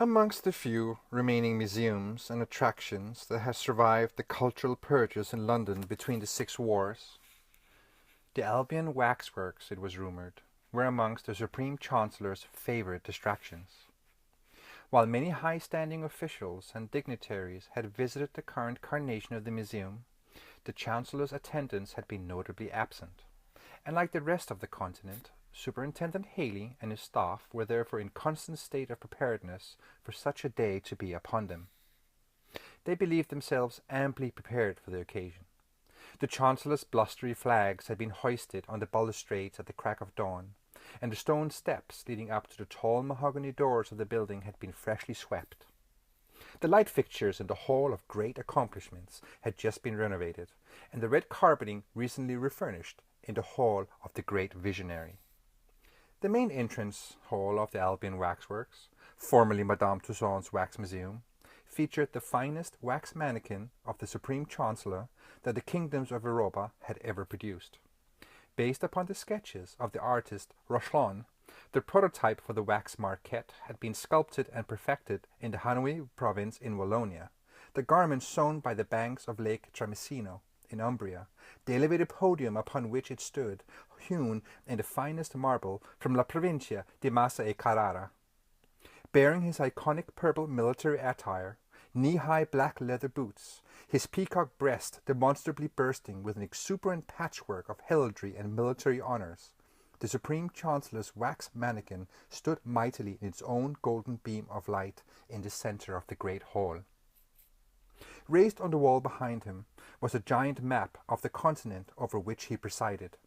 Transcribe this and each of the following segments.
Amongst the few remaining museums and attractions that have survived the cultural purges in London between the six wars, the Albion waxworks, it was rumoured, were amongst the Supreme Chancellor's favourite distractions. While many high-standing officials and dignitaries had visited the current carnation of the museum, the Chancellor's attendance had been notably absent, and like the rest of the continent, Superintendent Haley and his staff were therefore in constant state of preparedness for such a day to be upon them. They believed themselves amply prepared for the occasion. The Chancellor's blustery flags had been hoisted on the balustrades at the crack of dawn, and the stone steps leading up to the tall mahogany doors of the building had been freshly swept. The light fixtures in the Hall of Great Accomplishments had just been renovated, and the red carpeting recently refurnished in the Hall of the Great Visionary. The main entrance hall of the Albion Waxworks, formerly Madame Tussauds Wax Museum, featured the finest wax mannequin of the Supreme Chancellor that the kingdoms of Europa had ever produced. Based upon the sketches of the artist Rochlon, the prototype for the wax marquette had been sculpted and perfected in the Hanovy province in Wallonia. The garment sewn by the banks of Lake Tramezzino in Umbria, the elevated podium upon which it stood, hewn in the finest marble from La Provincia di Massa e Carrara. Bearing his iconic purple military attire, knee-high black leather boots, his peacock breast demonstrably bursting with an exuberant patchwork of heraldry and military honours, the Supreme Chancellor's wax mannequin stood mightily in its own golden beam of light in the centre of the great hall. Raised on the wall behind him was a giant map of the continent over which he presided.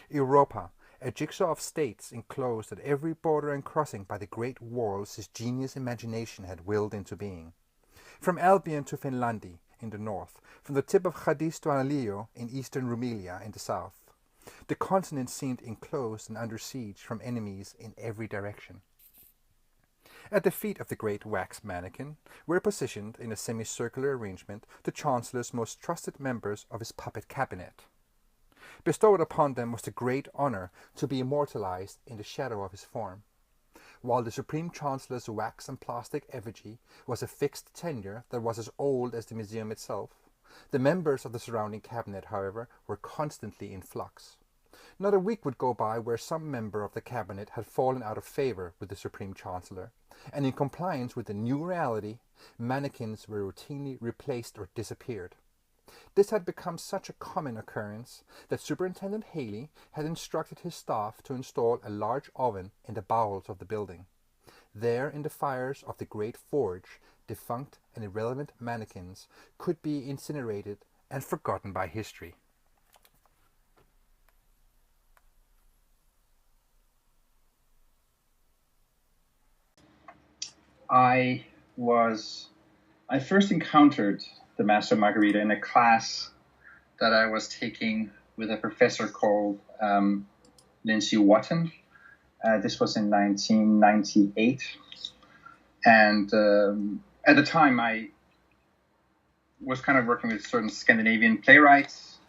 Europa, a jigsaw of states enclosed at every border and crossing by the great walls his genius imagination had willed into being. From Albion to Finlandi in the north, from the tip of Cadiz to Anillo in eastern Rumelia in the south, the continent seemed enclosed and under siege from enemies in every direction. At the feet of the great wax mannequin were positioned in a semicircular arrangement the Chancellor's most trusted members of his puppet cabinet. Bestowed upon them was the great honour to be immortalized in the shadow of his form. While the Supreme Chancellor's wax and plastic effigy was a fixed tenure that was as old as the museum itself, the members of the surrounding cabinet, however, were constantly in flux. Not a week would go by where some member of the cabinet had fallen out of favour with the Supreme Chancellor, and in compliance with the new reality, mannequins were routinely replaced or disappeared. This had become such a common occurrence that Superintendent Haley had instructed his staff to install a large oven in the bowels of the building. There, in the fires of the great forge, defunct and irrelevant mannequins could be incinerated and forgotten by history. I I first encountered the Master Margarita in a class that I was taking with a professor called Lindsay Watton. This was in 1998. And at the time, I was kind of working with certain Scandinavian playwrights,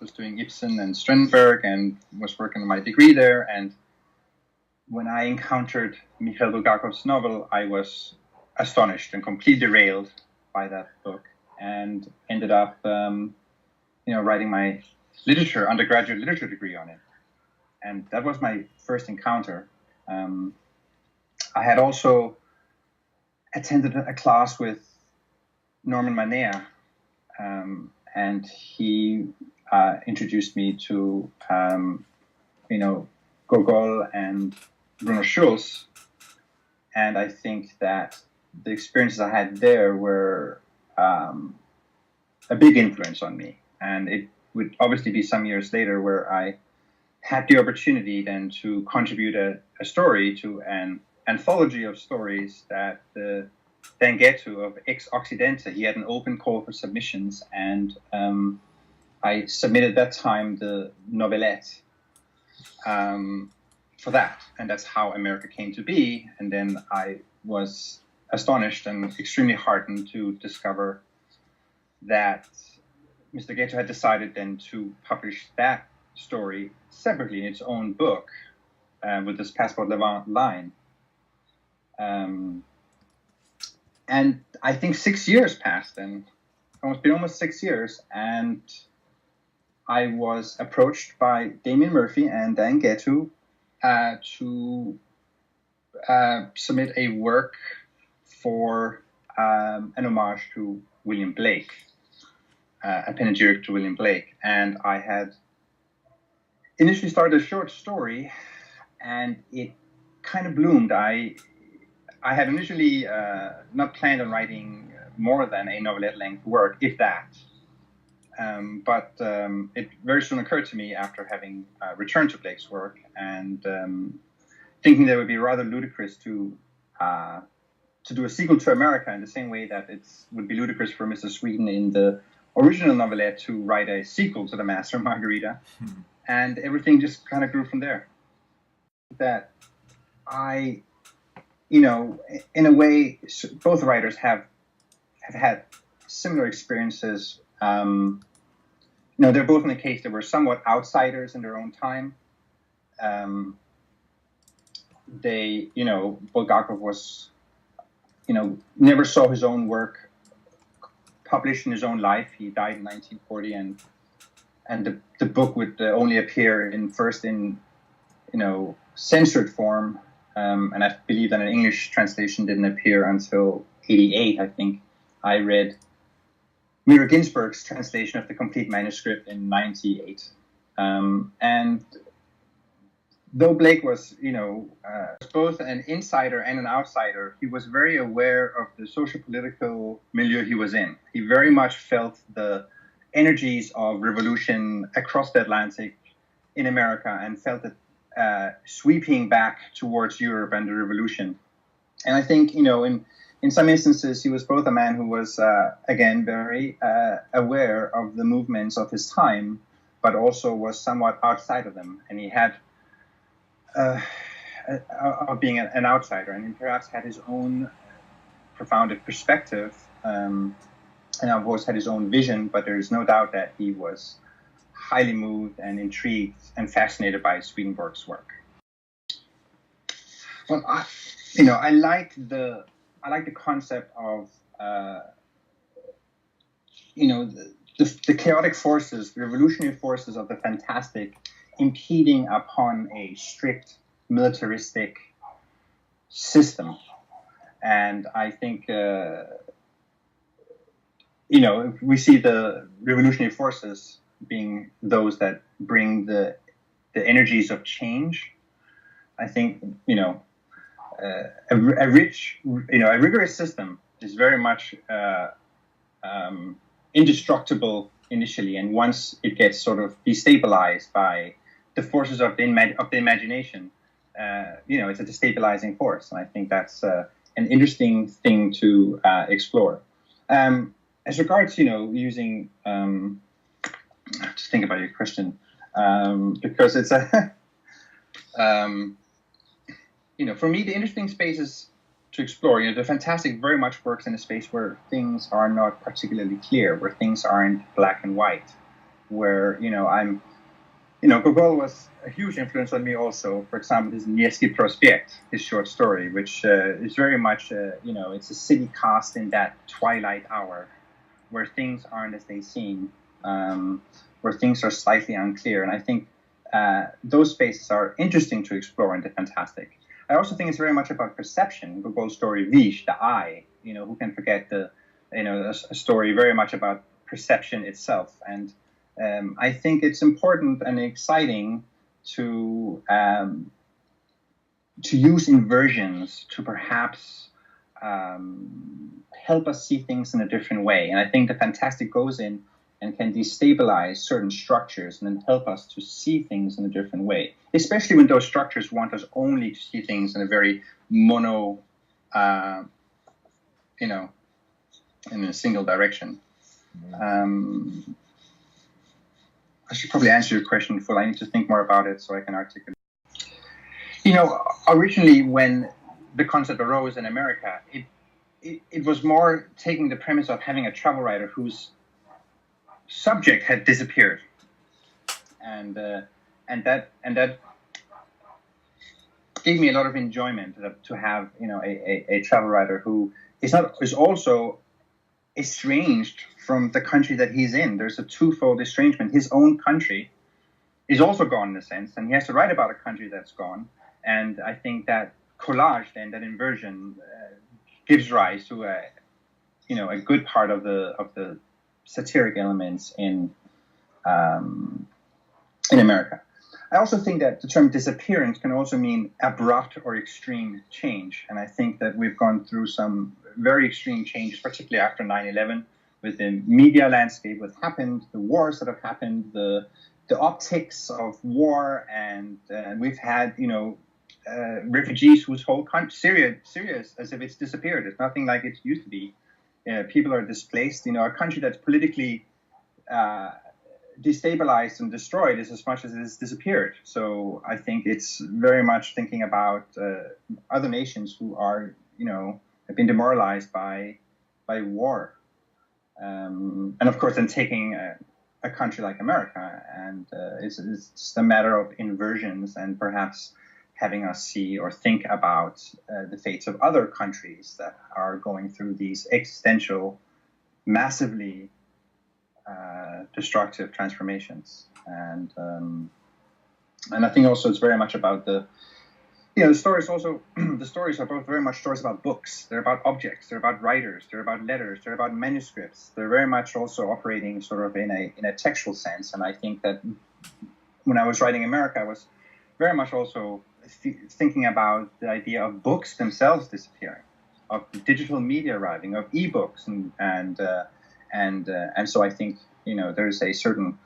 was doing Ibsen and Strindberg, and was working on my degree there. And when I encountered Mikhail Bulgakov's novel, I was astonished and completely derailed by that book, and ended up, writing my undergraduate literature degree on it. And that was my first encounter. I had also attended a class with Norman Manea, and he introduced me to, Gogol and Bruno Schulz. And I think that the experiences I had there were a big influence on me. And it would obviously be some years later where I had the opportunity then to contribute a story to an anthology of stories that the Dan Ghetto of Ex Occidente. He had an open call for submissions, and I submitted that time the novelette for that, and that's how Amerika came to be. And then I was astonished and extremely heartened to discover that Mr. Ghetto had decided then to publish that story separately in its own book with this Passport Levant line. And I think 6 years passed, and it's been almost 6 years, and I was approached by Damien Murphy and Dan Ghetto to submit a work for an homage to William Blake, a panegyric to William Blake. And I had initially started a short story, and it kind of bloomed. I had initially not planned on writing more than a novelette-length work, if that. But it very soon occurred to me after having returned to Blake's work and thinking that it would be rather ludicrous to do a sequel to Amerika in the same way that it would be ludicrous for Mr. Sweden in the original novelette to write a sequel to The Master and Margarita. And everything just kind of grew from there. That I, in a way, both writers have had similar experiences. They're both in the case that were somewhat outsiders in their own time. Bulgakov was, never saw his own work published in his own life. He died in 1940, and the book would only appear first in censored form, and I believe that an English translation didn't appear until 1988, I think. I read Mira Ginsburg's translation of the complete manuscript in 1998. And though Blake was, both an insider and an outsider, he was very aware of the socio-political milieu he was in. He very much felt the energies of revolution across the Atlantic in America and felt it sweeping back towards Europe and the revolution. And I think, in some instances, he was both a man who was, again, very aware of the movements of his time, but also was somewhat outside of them. And he had, of being an outsider, and he perhaps had his own profound perspective, and of course had his own vision, but there is no doubt that he was highly moved and intrigued and fascinated by Swedenborg's work. Well, I like the concept of the chaotic forces, the revolutionary forces of the fantastic impeding upon a strict militaristic system. And I think we see the revolutionary forces being those that bring the energies of change. I think a rigorous system is very much indestructible initially, and once it gets sort of destabilized by the forces of the imagination, it's a destabilizing force, and I think that's an interesting thing to explore. As regards, using, to think about your question, because it's a, for me, the interesting spaces to explore, the fantastic very much works in a space where things are not particularly clear, where things aren't black and white, where, Gogol was a huge influence on me also. For example, his Nevsky Prospect, his short story, which is very much, it's a city cast in that twilight hour, where things aren't as they seem, where things are slightly unclear. And I think those spaces are interesting to explore in the fantastic. I also think it's very much about perception. Gogol's story, Vish, the eye, who can forget a story very much about perception itself. And I think it's important and exciting to use inversions to perhaps help us see things in a different way. And I think the fantastic goes in and can destabilize certain structures and then help us to see things in a different way, especially when those structures want us only to see things in a very in a single direction. I should probably answer your question full. I need to think more about it so I can articulate. Originally when the concept arose in Amerika, it was more taking the premise of having a travel writer whose subject had disappeared, and that gave me a lot of enjoyment to have a travel writer who is also estranged from the country that he's in. There's a twofold estrangement. His own country is also gone in a sense, and he has to write about a country that's gone. And I think that collage, then, that inversion, gives rise to a good part of the satiric elements in America. I also think that the term disappearance can also mean abrupt or extreme change. And I think that we've gone through some very extreme changes, particularly after 9/11, with the media landscape, what happened, the wars that have happened, the optics of war, and we've had, refugees whose whole country, Syria is as if it's disappeared. It's nothing like it used to be. People are displaced. A country that's politically destabilized and destroyed is as much as it has disappeared. So I think it's very much thinking about other nations who are, have been demoralized by war. And of course, then taking a country like America, and it's just a matter of inversions and perhaps having us see or think about the fates of other countries that are going through these existential, massively destructive transformations. And I think also it's very much about the stories also, the stories are both very much stories about books. They're about objects, they're about writers, they're about letters, they're about manuscripts. They're very much also operating sort of in a textual sense. And I think that when I was writing America, I was very much also thinking about the idea of books themselves disappearing, of digital media arriving, of ebooks, and so I think there's a certain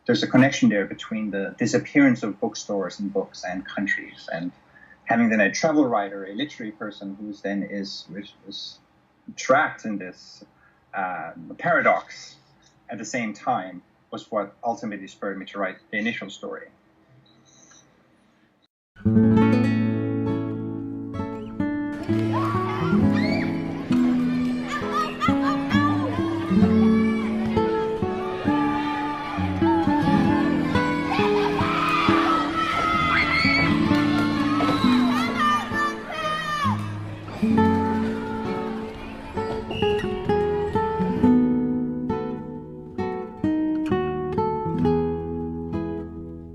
there's a connection there between the disappearance of bookstores and books and countries, and having then a travel writer, a literary person who's then is trapped in this paradox at the same time was what ultimately spurred me to write the initial story.